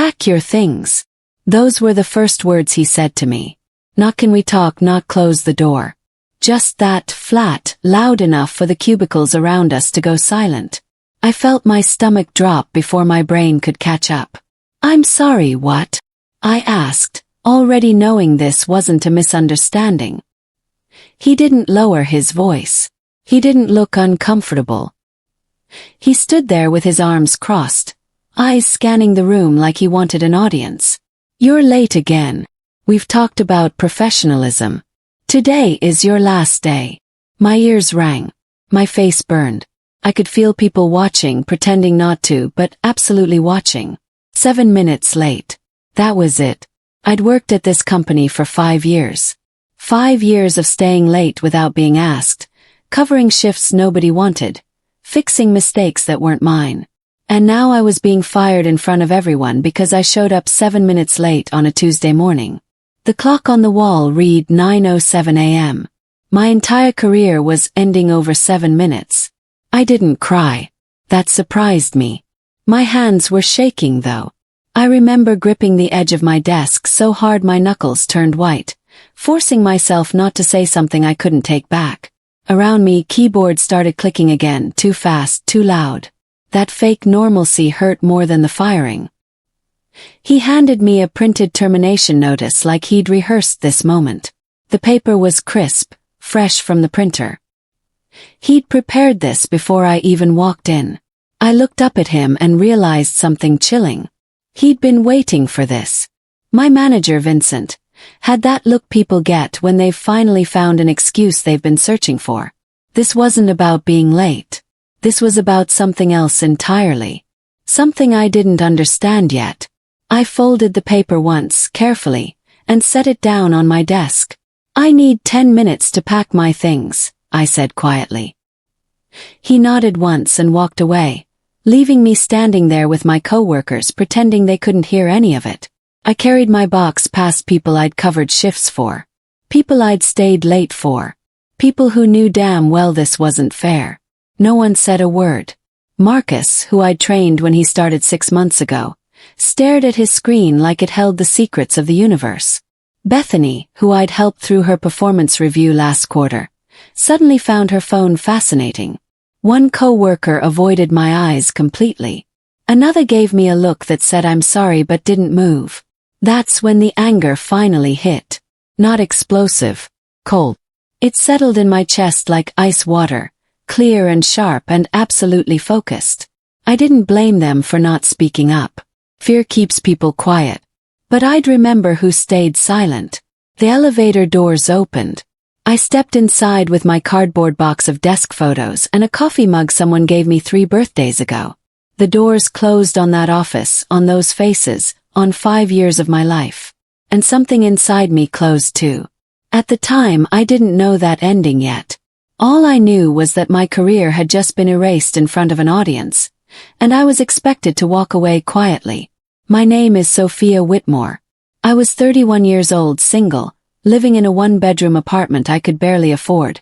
Pack your things. Those were the first words he said to me. Not can we talk, not close the door. Just that, flat, loud enough for the cubicles around us to go silent. I felt my stomach drop before my brain could catch up. I'm sorry, what? I asked, already knowing this wasn't a misunderstanding. He didn't lower his voice. He didn't look uncomfortable. He stood there with his arms crossed, eyes scanning the room like he wanted an audience. You're late again. We've talked about professionalism. Today is your last day. My ears rang. My face burned. I could feel people watching, pretending not to, but absolutely watching. 7 minutes late. That was it. I'd worked at this company for 5 years. 5 years of staying late without being asked, covering shifts nobody wanted, fixing mistakes that weren't mine. And now I was being fired in front of everyone because I showed up 7 minutes late on a Tuesday morning. The clock on the wall read 9:07 a.m. My entire career was ending over 7 minutes. I didn't cry. That surprised me. My hands were shaking though. I remember gripping the edge of my desk so hard my knuckles turned white, forcing myself not to say something I couldn't take back. Around me, keyboards started clicking again, too fast, too loud. That fake normalcy hurt more than the firing. He handed me a printed termination notice like he'd rehearsed this moment. The paper was crisp, fresh from the printer. He'd prepared this before I even walked in. I looked up at him and realized something chilling. He'd been waiting for this. My manager, Vincent, had that look people get when they've finally found an excuse they've been searching for. This wasn't about being late. This was about something else entirely. Something I didn't understand yet. I folded the paper once, carefully, and set it down on my desk. I need 10 minutes to pack my things, I said quietly. He nodded once and walked away, leaving me standing there with my coworkers pretending they couldn't hear any of it. I carried my box past people I'd covered shifts for. People I'd stayed late for. People who knew damn well this wasn't fair. No one said a word. Marcus, who I'd trained when he started 6 months ago, stared at his screen like it held the secrets of the universe. Bethany, who I'd helped through her performance review last quarter, suddenly found her phone fascinating. One coworker avoided my eyes completely. Another gave me a look that said I'm sorry but didn't move. That's when the anger finally hit. Not explosive. Cold. It settled in my chest like ice water, clear and sharp and absolutely focused. I didn't blame them for not speaking up. Fear keeps people quiet. But I'd remember who stayed silent. The elevator doors opened. I stepped inside with my cardboard box of desk photos and a coffee mug someone gave me 3 birthdays ago. The doors closed on that office, on those faces, on 5 years of my life. And something inside me closed too. At the time, I didn't know that ending yet. All I knew was that my career had just been erased in front of an audience, and I was expected to walk away quietly. My name is Sophia Whitmore. I was 31 years old, single, living in a 1-bedroom apartment I could barely afford,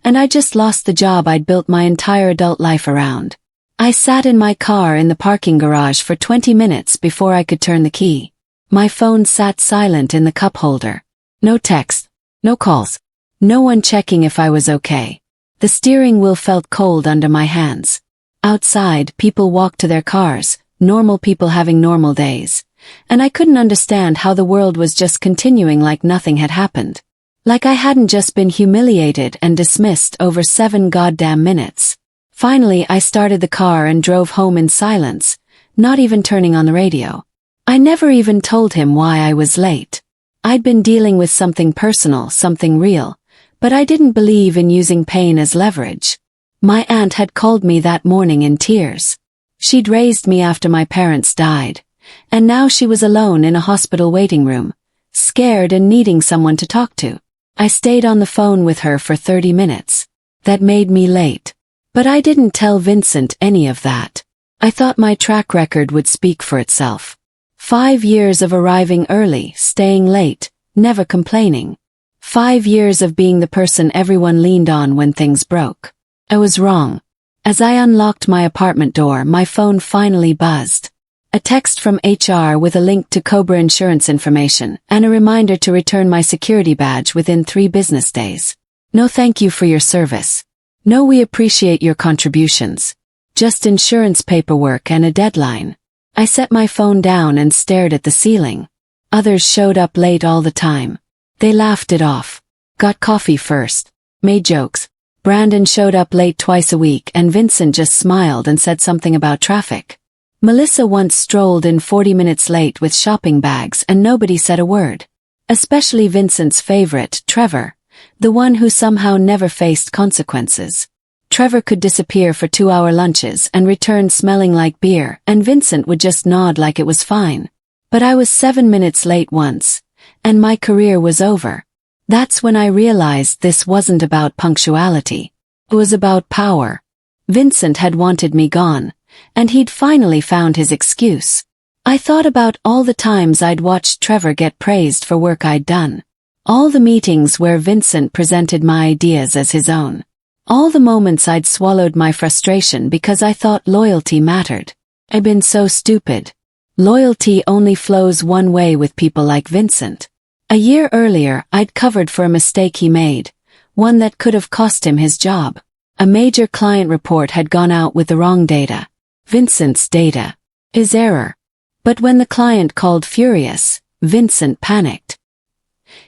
and I just lost the job I'd built my entire adult life around. I sat in my car in the parking garage for 20 minutes before I could turn the key. My phone sat silent in the cup holder. No text, no calls, no one checking if I was okay. The steering wheel felt cold under my hands. Outside, people walked to their cars, normal people having normal days, and I couldn't understand how the world was just continuing like nothing had happened. Like I hadn't just been humiliated and dismissed over 7 goddamn minutes. Finally, I started the car and drove home in silence, not even turning on the radio. I never even told him why I was late. I'd been dealing with something personal, something real, but I didn't believe in using pain as leverage. My aunt had called me that morning in tears. She'd raised me after my parents died, and now she was alone in a hospital waiting room, scared and needing someone to talk to. I stayed on the phone with her for 30 minutes. That made me late. But I didn't tell Vincent any of that. I thought my track record would speak for itself. 5 years of arriving early, staying late, never complaining. 5 years of being the person everyone leaned on when things broke. I was wrong. As I unlocked my apartment door, my phone finally buzzed. A text from HR with a link to Cobra insurance information and a reminder to return my security badge within 3 business days. No thank you for your service. No, we appreciate your contributions. Just insurance paperwork and a deadline. I set my phone down and stared at the ceiling. Others showed up late all the time. They laughed it off. Got coffee first. Made jokes. Brandon showed up late twice a week and Vincent just smiled and said something about traffic. Melissa once strolled in 40 minutes late with shopping bags and nobody said a word. Especially Vincent's favorite, Trevor, the one who somehow never faced consequences. Trevor could disappear for 2-hour lunches and return smelling like beer, and Vincent would just nod like it was fine. But I was 7 minutes late once, and my career was over. That's when I realized this wasn't about punctuality. It was about power. Vincent had wanted me gone, and he'd finally found his excuse. I thought about all the times I'd watched Trevor get praised for work I'd done. All the meetings where Vincent presented my ideas as his own. All the moments I'd swallowed my frustration because I thought loyalty mattered. I'd been so stupid. Loyalty only flows one way with people like Vincent. A year earlier, I'd covered for a mistake he made, one that could have cost him his job. A major client report had gone out with the wrong data. Vincent's data. His error. But when the client called furious, Vincent panicked.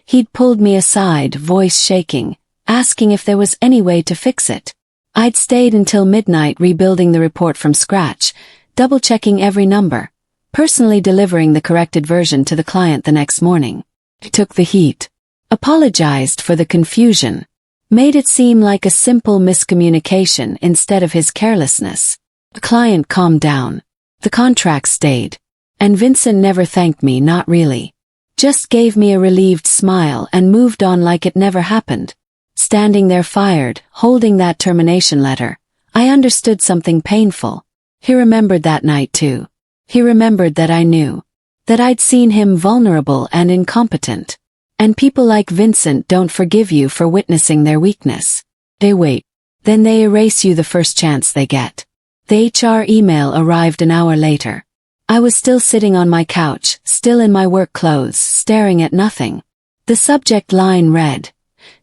He'd pulled me aside, voice shaking, asking if there was any way to fix it. I'd stayed until midnight rebuilding the report from scratch, double-checking every number, personally delivering the corrected version to the client the next morning. I took the heat, apologized for the confusion, made it seem like a simple miscommunication instead of his carelessness. The client calmed down. The contract stayed. And Vincent never thanked me, not really. Just gave me a relieved smile and moved on like it never happened. Standing there fired, holding that termination letter, I understood something painful. He remembered that night too. He remembered that I knew. That I'd seen him vulnerable and incompetent. And people like Vincent don't forgive you for witnessing their weakness. They wait. Then they erase you the first chance they get. The HR email arrived an hour later. I was still sitting on my couch, still in my work clothes, staring at nothing. The subject line read,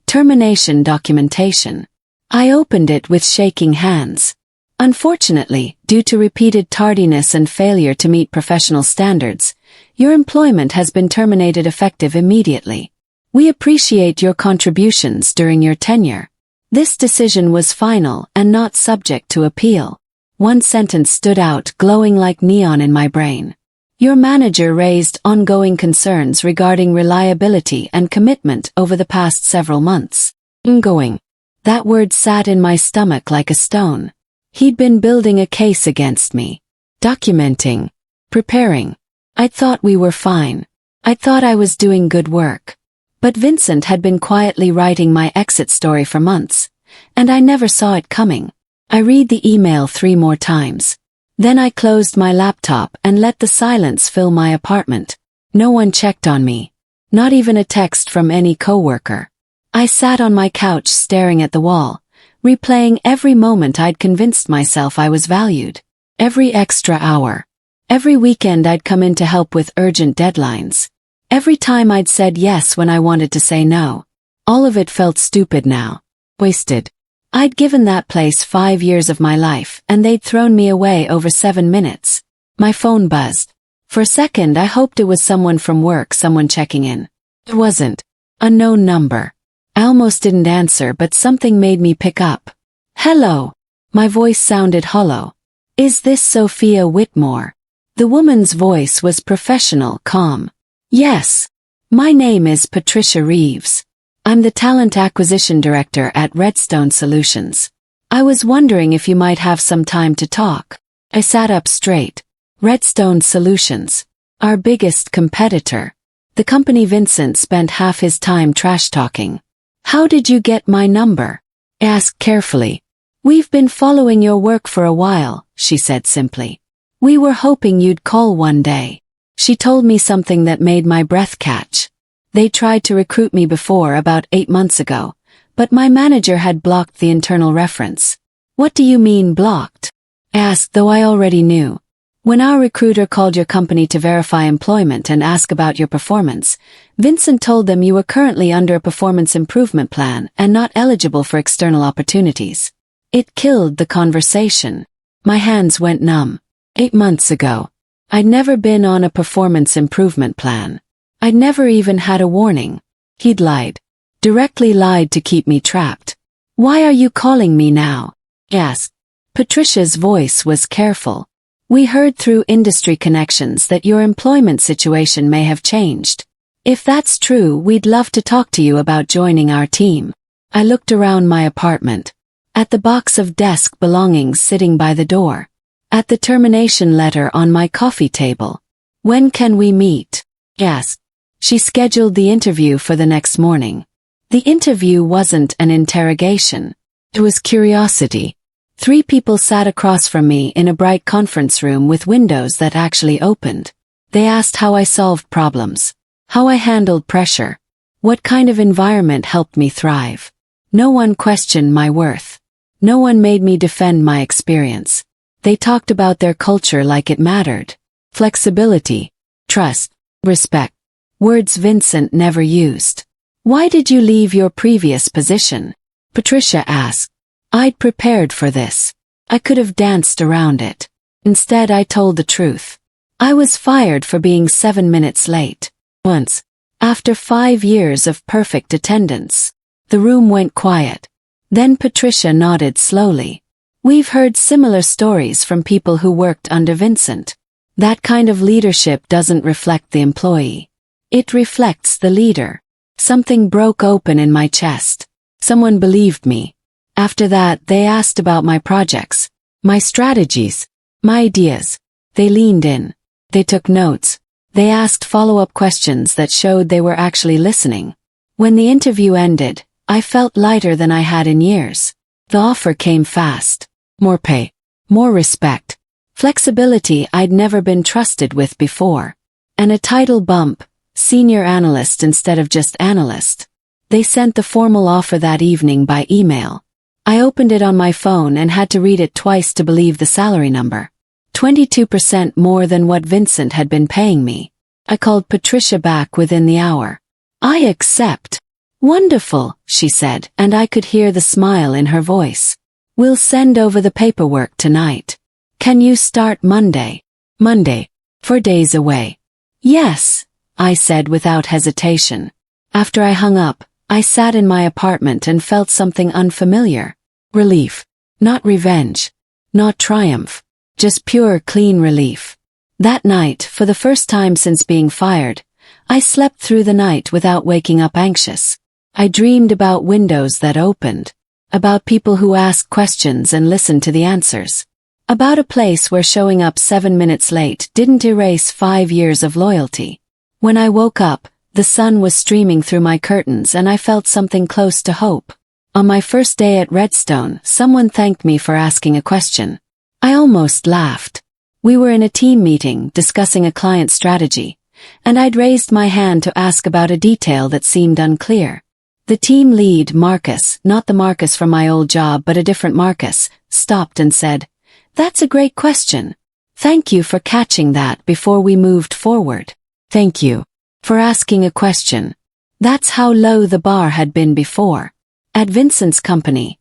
"Termination documentation." I opened it with shaking hands. Unfortunately, due to repeated tardiness and failure to meet professional standards, your employment has been terminated effective immediately. We appreciate your contributions during your tenure. This decision was final and not subject to appeal. One sentence stood out, glowing like neon in my brain. Your manager raised ongoing concerns regarding reliability and commitment over the past several months. Ongoing. That word sat in my stomach like a stone. He'd been building a case against me. Documenting. Preparing. I thought we were fine. I thought I was doing good work. But Vincent had been quietly writing my exit story for months, and I never saw it coming. I read the email 3 more times. Then I closed my laptop and let the silence fill my apartment. No one checked on me. Not even a text from any coworker. I sat on my couch staring at the wall, replaying every moment I'd convinced myself I was valued. Every extra hour. Every weekend I'd come in to help with urgent deadlines. Every time I'd said yes when I wanted to say no. All of it felt stupid now. Wasted. I'd given that place 5 years of my life, and they'd thrown me away over 7 minutes. My phone buzzed. For a second I hoped it was someone from work, someone checking in. It wasn't. Unknown number. I almost didn't answer, but something made me pick up. Hello. My voice sounded hollow. Is this Sophia Whitmore? The woman's voice was professional, calm. Yes. My name is Patricia Reeves. I'm the Talent Acquisition Director at Redstone Solutions. I was wondering if you might have some time to talk. I sat up straight. Redstone Solutions. Our biggest competitor. The company Vincent spent half his time trash-talking. How did you get my number? I asked carefully. We've been following your work for a while, she said simply. We were hoping you'd call one day. She told me something that made my breath catch. They tried to recruit me before about 8 months ago, but my manager had blocked the internal reference. What do you mean blocked? I asked, though I already knew. When our recruiter called your company to verify employment and ask about your performance, Vincent told them you were currently under a performance improvement plan and not eligible for external opportunities. It killed the conversation. My hands went numb. 8 months ago, I'd never been on a performance improvement plan. I'd never even had a warning. He'd lied. Directly lied to keep me trapped. Why are you calling me now? Yes. Patricia's voice was careful. We heard through industry connections that your employment situation may have changed. If that's true, we'd love to talk to you about joining our team. I looked around my apartment. At the box of desk belongings sitting by the door. At the termination letter on my coffee table. When can we meet? Yes. She scheduled the interview for the next morning. The interview wasn't an interrogation. It was curiosity. 3 people sat across from me in a bright conference room with windows that actually opened. They asked how I solved problems, how I handled pressure, what kind of environment helped me thrive. No one questioned my worth. No one made me defend my experience. They talked about their culture like it mattered. Flexibility, trust, respect. Words Vincent never used. Why did you leave your previous position? Patricia asked. I'd prepared for this. I could have danced around it. Instead, I told the truth. I was fired for being 7 minutes late. Once. After 5 years of perfect attendance. The room went quiet. Then Patricia nodded slowly. We've heard similar stories from people who worked under Vincent. That kind of leadership doesn't reflect the employee. It reflects the leader. Something broke open in my chest. Someone believed me. After that, they asked about my projects, my strategies, my ideas. They leaned in. They took notes. They asked follow-up questions that showed they were actually listening. When the interview ended, I felt lighter than I had in years. The offer came fast. More pay. More respect. Flexibility I'd never been trusted with before. And a title bump, senior analyst instead of just analyst. They sent the formal offer that evening by email. I opened it on my phone and had to read it twice to believe the salary number. 22% more than what Vincent had been paying me. I called Patricia back within the hour. I accept. Wonderful, she said, and I could hear the smile in her voice. We'll send over the paperwork tonight. Can you start Monday? Monday. 4 days away. Yes, I said without hesitation. After I hung up, I sat in my apartment and felt something unfamiliar. Relief. Not revenge. Not triumph. Just pure, clean relief. That night, for the first time since being fired, I slept through the night without waking up anxious. I dreamed about windows that opened. About people who asked questions and listened to the answers. About a place where showing up 7 minutes late didn't erase 5 years of loyalty. When I woke up, the sun was streaming through my curtains and I felt something close to hope. On my first day at Redstone, someone thanked me for asking a question. I almost laughed. We were in a team meeting discussing a client strategy, and I'd raised my hand to ask about a detail that seemed unclear. The team lead, Marcus, not the Marcus from my old job but a different Marcus, stopped and said, "That's a great question. Thank you for catching that before we moved forward. Thank you for asking a question." That's how low the bar had been before. At Vincent's company,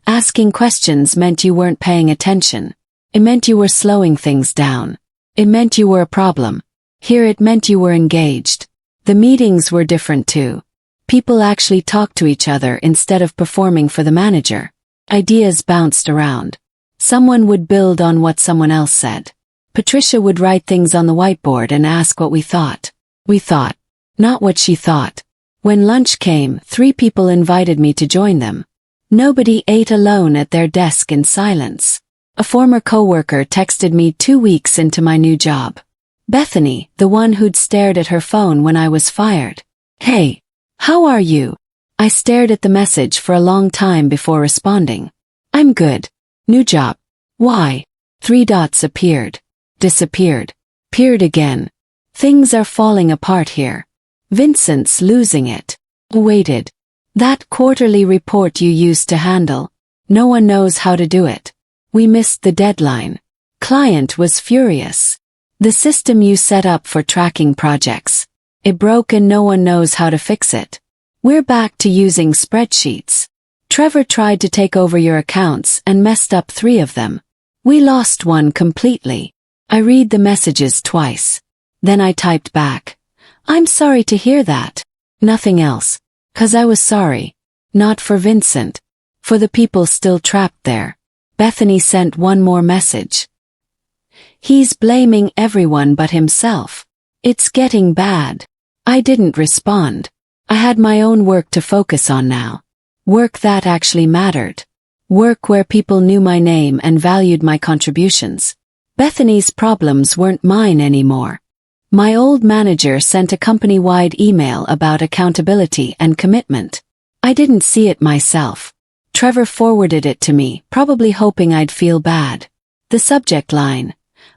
asking questions meant you weren't paying attention. It meant you were slowing things down. It meant you were a problem. Here it meant you were engaged. The meetings were different too. People actually talked to each other instead of performing for the manager. Ideas bounced around. Someone would build on what someone else said. Patricia would write things on the whiteboard and ask what we thought. We thought, not what she thought. When lunch came, 3 people invited me to join them. Nobody ate alone at their desk in silence. A former coworker texted me 2 weeks into my new job. Bethany, the one who'd stared at her phone when I was fired. "Hey, how are you?" I stared at the message for a long time before responding. "I'm good. New job. Why?" 3 dots appeared. Disappeared. Appeared again. Things are falling apart here. Vincent's losing it. Waited. That quarterly report you used to handle. No one knows how to do it. We missed the deadline. Client was furious. The system you set up for tracking projects. It broke and no one knows how to fix it. We're back to using spreadsheets. Trevor tried to take over your accounts and messed up 3 of them. We lost one completely. I read the messages twice. Then I typed back. I'm sorry to hear that. Nothing else. 'Cause I was sorry. Not for Vincent. For the people still trapped there. Bethany sent one more message. He's blaming everyone but himself. It's getting bad. I didn't respond. I had my own work to focus on now. Work that actually mattered. Work where people knew my name and valued my contributions. Bethany's problems weren't mine anymore. My old manager sent a company-wide email about accountability and commitment. I didn't see it myself. Trevor forwarded it to me, probably hoping I'd feel bad. The subject line.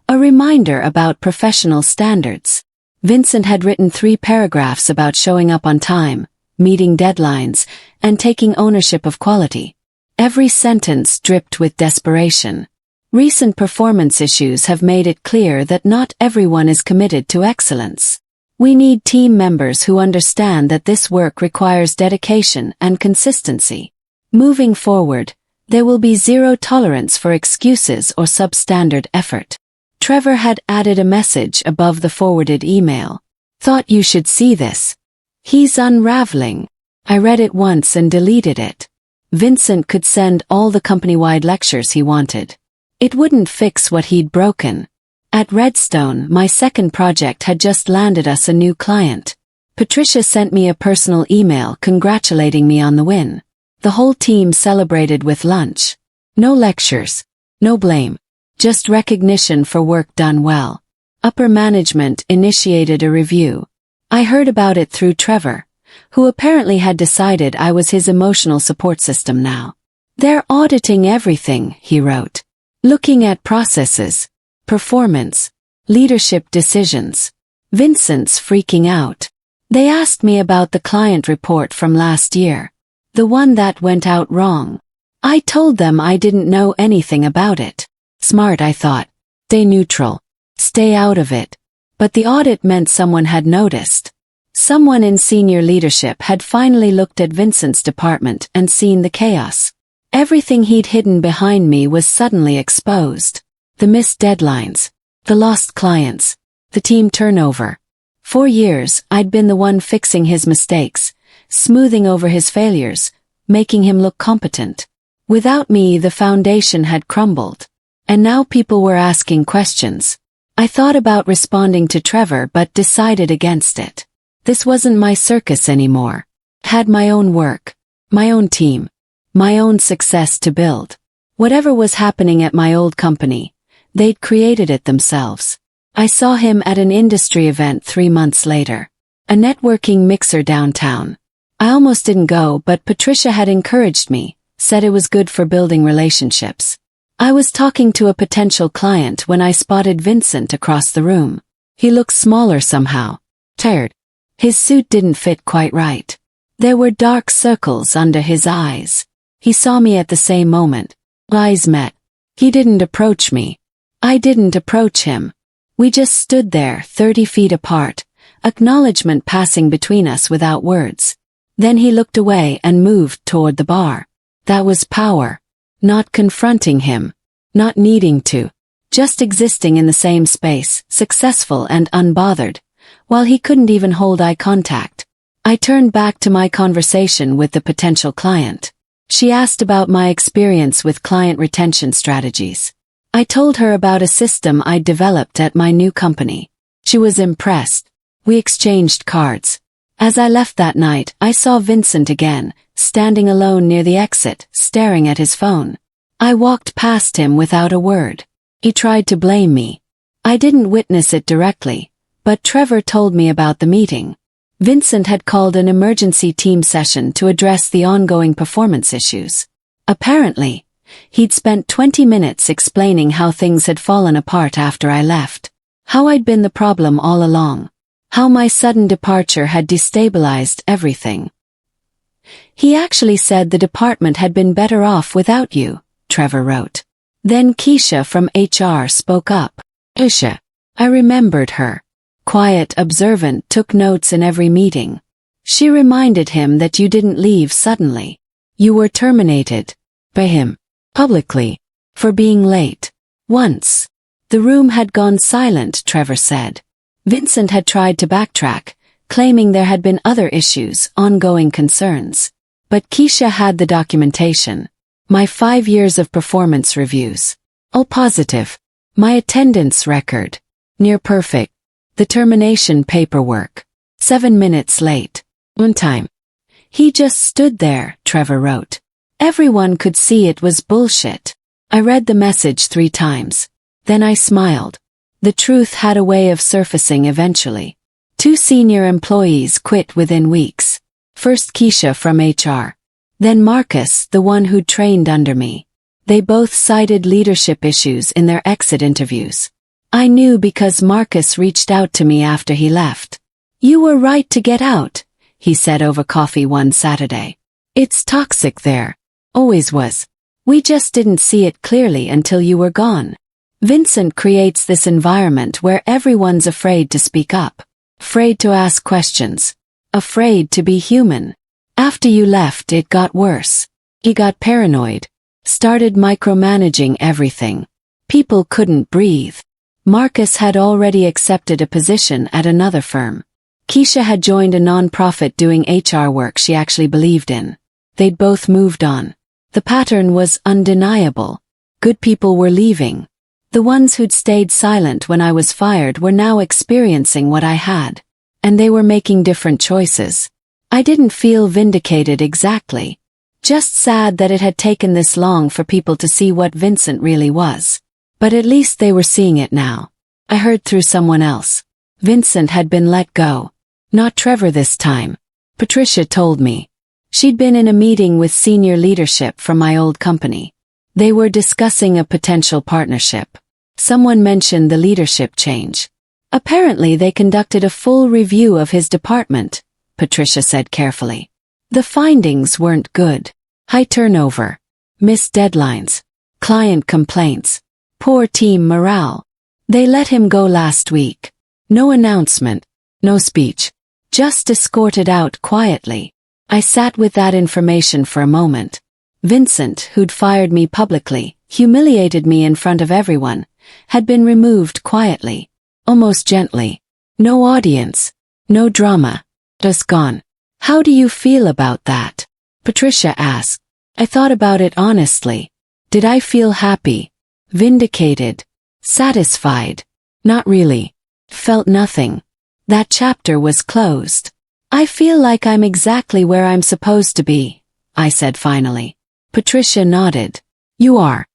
A reminder about professional standards. Vincent had written 3 paragraphs about showing up on time, meeting deadlines, and taking ownership of quality. Every sentence dripped with desperation. Recent performance issues have made it clear that not everyone is committed to excellence. We need team members who understand that this work requires dedication and consistency. Moving forward, there will be 0 tolerance for excuses or substandard effort. Trevor had added a message above the forwarded email. Thought you should see this. He's unraveling. I read it once and deleted it. Vincent could send all the company-wide lectures he wanted. It wouldn't fix what he'd broken. At Redstone, my second project had just landed us a new client. Patricia sent me a personal email congratulating me on the win. The whole team celebrated with lunch. No lectures. No blame. Just recognition for work done well. Upper management initiated a review. I heard about it through Trevor, who apparently had decided I was his emotional support system now. They're auditing everything, he wrote. Looking at processes, performance, leadership decisions. Vincent's freaking out. They asked me about the client report from last year. The one that went out wrong. I told them I didn't know anything about it. Smart, I thought. Stay neutral. Stay out of it. But the audit meant someone had noticed. Someone in senior leadership had finally looked at Vincent's department and seen the chaos. Everything he'd hidden behind me was suddenly exposed. The missed deadlines. The lost clients. The team turnover. For years, I'd been the one fixing his mistakes, smoothing over his failures, making him look competent. Without me, the foundation had crumbled. And now people were asking questions. I thought about responding to Trevor but decided against it. This wasn't my circus anymore. I had my own work, my own team, my own success to build. Whatever was happening at my old company, they'd created it themselves. I saw him at an industry event 3 months later. A networking mixer downtown. I almost didn't go, but Patricia had encouraged me, said it was good for building relationships. I was talking to a potential client when I spotted Vincent across the room. He looked smaller somehow. Tired. His suit didn't fit quite right. There were dark circles under his eyes. He saw me at the same moment. Eyes met. He didn't approach me. I didn't approach him. We just stood there 30 feet apart, acknowledgement passing between us without words. Then he looked away and moved toward the bar. That was power. Not confronting him. Not needing to. Just existing in the same space, successful and unbothered, while he couldn't even hold eye contact. I turned back to my conversation with the potential client. She asked about my experience with client retention strategies. I told her about a system I'd developed at my new company. She was impressed. We exchanged cards. As I left that night, I saw Vincent again, standing alone near the exit, staring at his phone. I walked past him without a word. He tried to blame me. I didn't witness it directly, but Trevor told me about the meeting. Vincent had called an emergency team session to address the ongoing performance issues. Apparently, he'd spent 20 minutes explaining how things had fallen apart after I left, how I'd been the problem all along, how my sudden departure had destabilized everything. He actually said the department had been better off without you, Trevor wrote. Then Keisha from HR spoke up. Keisha. I remembered her. Quiet, observant, took notes in every meeting. She reminded him that you didn't leave suddenly. You were terminated. By him. Publicly. For being late. Once. The room had gone silent, Trevor said. Vincent had tried to backtrack, claiming there had been other issues, ongoing concerns. But Keisha had the documentation. My 5 years of performance reviews. All positive. My attendance record. Near perfect. The termination paperwork. 7 minutes late. On time. He just stood there, Trevor wrote. Everyone could see it was bullshit. I read the message 3 times. Then I smiled. The truth had a way of surfacing eventually. 2 senior employees quit within weeks. First Keisha from HR. Then Marcus, the one who'd trained under me. They both cited leadership issues in their exit interviews. I knew because Marcus reached out to me after he left. You were right to get out, he said over coffee one Saturday. It's toxic there. Always was. We just didn't see it clearly until you were gone. Vincent creates this environment where everyone's afraid to speak up. Afraid to ask questions. Afraid to be human. After you left, it got worse. He got paranoid. Started micromanaging everything. People couldn't breathe. Marcus had already accepted a position at another firm. Keisha had joined a non-profit doing HR work she actually believed in. They'd both moved on. The pattern was undeniable. Good people were leaving. The ones who'd stayed silent when I was fired were now experiencing what I had. And they were making different choices. I didn't feel vindicated exactly. Just sad that it had taken this long for people to see what Vincent really was. But at least they were seeing it now. I heard through someone else. Vincent had been let go. Not Trevor this time. Patricia told me. She'd been in a meeting with senior leadership from my old company. They were discussing a potential partnership. Someone mentioned the leadership change. Apparently they conducted a full review of his department, Patricia said carefully. The findings weren't good. High turnover. Missed deadlines. Client complaints. Poor team morale. They let him go last week. No announcement. No speech. Just escorted out quietly. I sat with that information for a moment. Vincent, who'd fired me publicly, humiliated me in front of everyone, had been removed quietly, almost gently. No audience. No drama. Just gone. How do you feel about that? Patricia asked. I thought about it honestly. Did I feel happy? Vindicated? Satisfied? Not really. Felt nothing. That chapter was closed. I feel like I'm exactly where I'm supposed to be, I said finally. Patricia nodded. You are.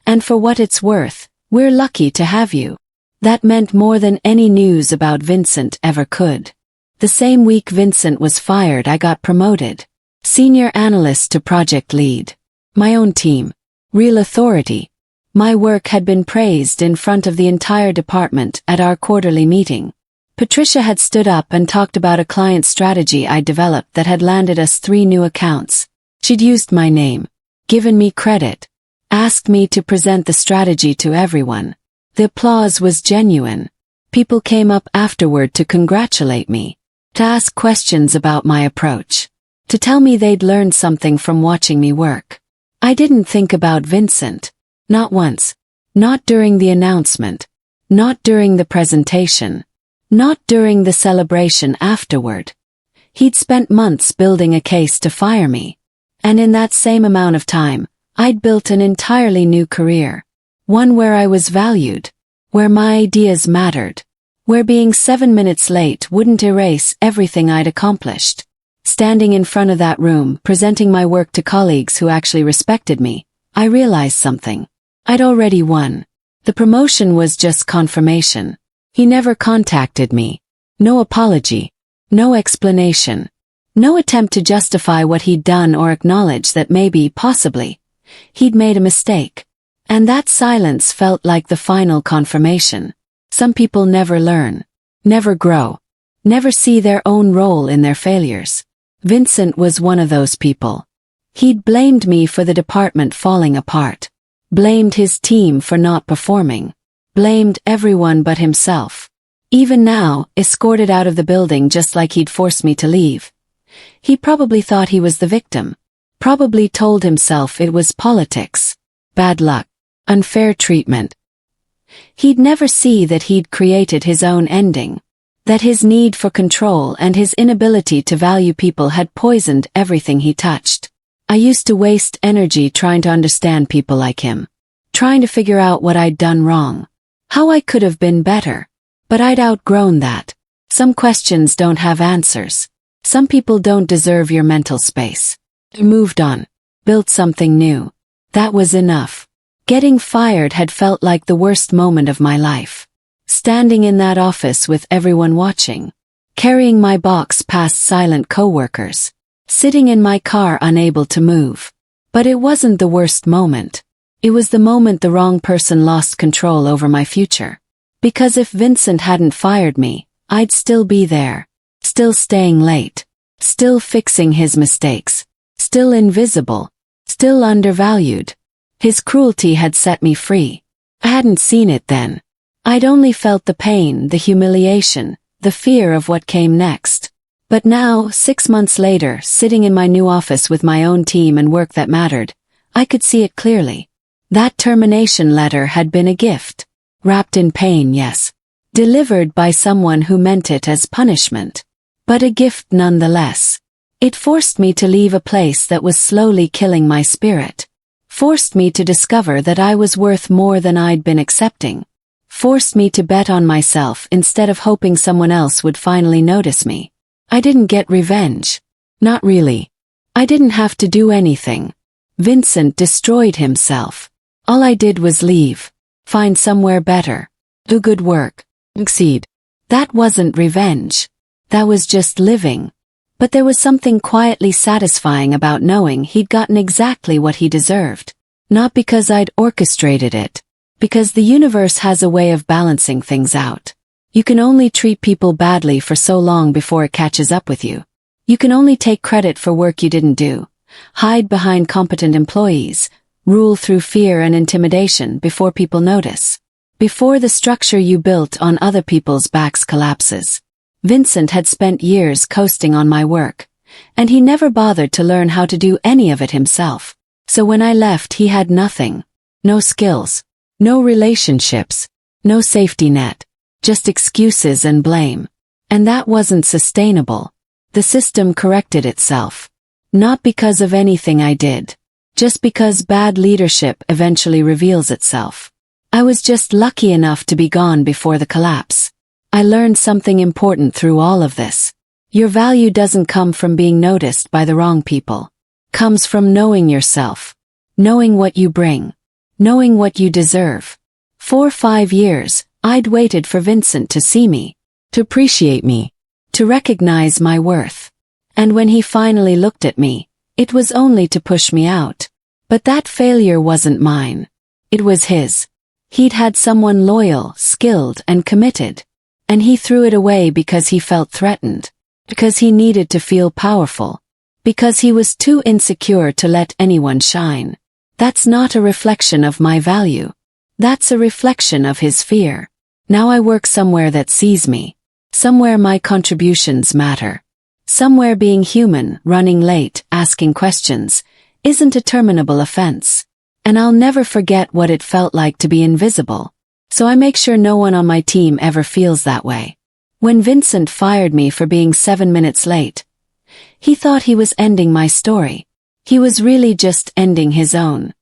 And for what it's worth, we're lucky to have you. That meant more than any news about Vincent ever could. The same week Vincent was fired, I got promoted. Senior analyst to project lead. My own team. Real authority. My work had been praised in front of the entire department at our quarterly meeting. Patricia had stood up and talked about a client strategy I'd developed that had landed us 3 new accounts. She'd used my name. Given me credit. Asked me to present the strategy to everyone. The applause was genuine. People came up afterward to congratulate me. To ask questions about my approach. To tell me they'd learned something from watching me work. I didn't think about Vincent. Not once. Not during the announcement. Not during the presentation. Not during the celebration afterward. He'd spent months building a case to fire me. And in that same amount of time, I'd built an entirely new career. One where I was valued. Where my ideas mattered. Where being 7 minutes late wouldn't erase everything I'd accomplished. Standing in front of that room, presenting my work to colleagues who actually respected me, I realized something. I'd already won. The promotion was just confirmation. He never contacted me. No apology. No explanation. No attempt to justify what he'd done or acknowledge that maybe, possibly, he'd made a mistake. And that silence felt like the final confirmation. Some people never learn. Never grow. Never see their own role in their failures. Vincent was one of those people. He'd blamed me for the department falling apart. blamed his team for not performing, blamed everyone but himself. Even now, escorted out of the building just like he'd forced me to leave. He probably thought he was the victim. Probably told himself it was politics, bad luck, unfair treatment. He'd never see that he'd created his own ending, that his need for control and his inability to value people had poisoned everything he touched. I used to waste energy trying to understand people like him, trying to figure out what I'd done wrong, how I could have been better. But I'd outgrown that. Some questions don't have answers. Some people don't deserve your mental space. I moved on, built something new. That was enough. Getting fired had felt like the worst moment of my life. Standing in that office with everyone watching, carrying my box past silent coworkers, sitting in my car unable to move. But it wasn't the worst moment. It was the moment the wrong person lost control over my future. Because if Vincent hadn't fired me, I'd still be there, still staying late, still fixing his mistakes, still invisible, still undervalued. His cruelty had set me free. I hadn't seen it then. I'd only felt the pain, the humiliation, the fear of what came next. But now, 6 months later, sitting in my new office with my own team and work that mattered, I could see it clearly. That termination letter had been a gift. Wrapped in pain, yes. Delivered by someone who meant it as punishment. But a gift nonetheless. It forced me to leave a place that was slowly killing my spirit. Forced me to discover that I was worth more than I'd been accepting. Forced me to bet on myself instead of hoping someone else would finally notice me. I didn't get revenge. Not really. I didn't have to do anything. Vincent destroyed himself. All I did was leave. Find somewhere better. Do good work. Succeed. That wasn't revenge. That was just living. But there was something quietly satisfying about knowing he'd gotten exactly what he deserved. Not because I'd orchestrated it. Because the universe has a way of balancing things out. You can only treat people badly for so long before it catches up with you. You can only take credit for work you didn't do, hide behind competent employees, rule through fear and intimidation before people notice. Before the structure you built on other people's backs collapses. Vincent had spent years coasting on my work, and he never bothered to learn how to do any of it himself. So when I left, he had nothing. No skills. No relationships. No safety net. Just excuses and blame. And that wasn't sustainable. The system corrected itself. Not because of anything I did. Just because bad leadership eventually reveals itself. I was just lucky enough to be gone before the collapse. I learned something important through all of this. Your value doesn't come from being noticed by the wrong people. Comes from knowing yourself. Knowing what you bring. Knowing what you deserve. 4 or 5 years, I'd waited for Vincent to see me, to appreciate me, to recognize my worth. And when he finally looked at me, it was only to push me out. But that failure wasn't mine. It was his. He'd had someone loyal, skilled, and committed. And he threw it away because he felt threatened. Because he needed to feel powerful. Because he was too insecure to let anyone shine. That's not a reflection of my value. That's a reflection of his fear. Now I work somewhere that sees me. Somewhere my contributions matter. Somewhere being human, running late, asking questions, isn't a terminable offense. And I'll never forget what it felt like to be invisible. So I make sure no one on my team ever feels that way. When Vincent fired me for being 7 minutes late, he thought he was ending my story. He was really just ending his own.